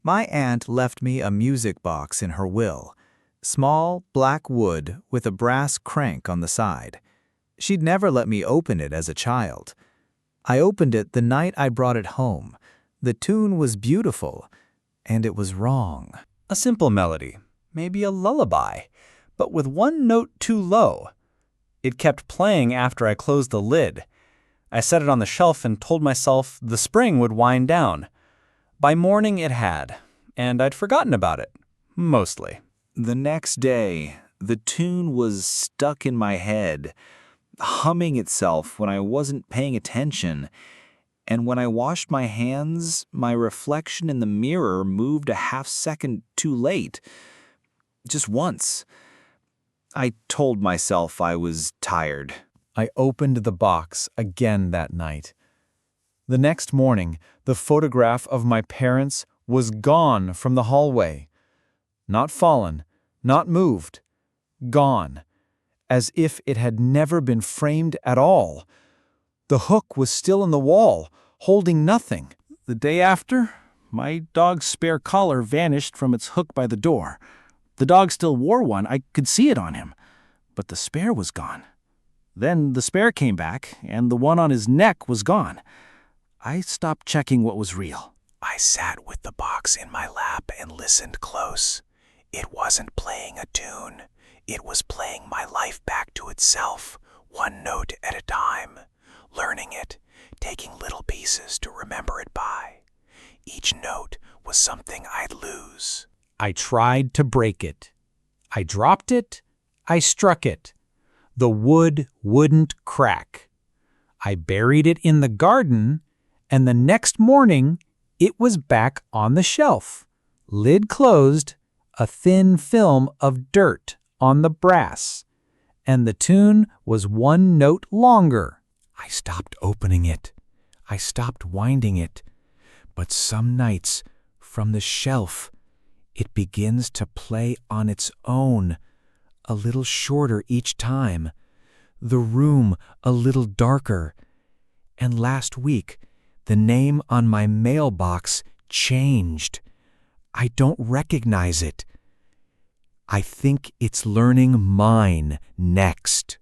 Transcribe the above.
My aunt left me a music box in her will. Small, black wood with a brass crank on the side. She'd never let me open it as a child. I opened it the night I brought it home. The tune was beautiful, and it was wrong. A simple melody, maybe a lullaby, but with one note too low. It kept playing after I closed the lid. I set it on the shelf and told myself the spring would wind down. By morning it had, and I'd forgotten about it, mostly. The next day, the tune was stuck in my head, humming itself when I wasn't paying attention. And when I washed my hands, my reflection in the mirror moved a half-second too late. Just once. I told myself I was tired. I opened the box again that night. The next morning, the photograph of my parents was gone from the hallway. Not fallen, not moved. Gone. As if it had never been framed at all. The hook was still in the wall, holding nothing. The day after, my dog's spare collar vanished from its hook by the door. The dog still wore one, I could see it on him, but the spare was gone. Then the spare came back, and the one on his neck was gone. I stopped checking what was real. I sat with the box in my lap and listened close. It wasn't playing a tune. It was playing my life back to itself, one note at a time, learning it, taking little pieces to remember it by. Each note was something I'd lose. I tried to break it. I dropped it. I struck it. The wood wouldn't crack. I buried it in the garden, and the next morning it was back on the shelf, lid closed, a thin film of dirt on the brass, and the tune was one note longer. I stopped opening it. I stopped winding it. But some nights, from the shelf, it begins to play on its own, a little shorter each time, the room a little darker. And last week, the name on my mailbox changed. I don't recognize it. I think it's learning mine next.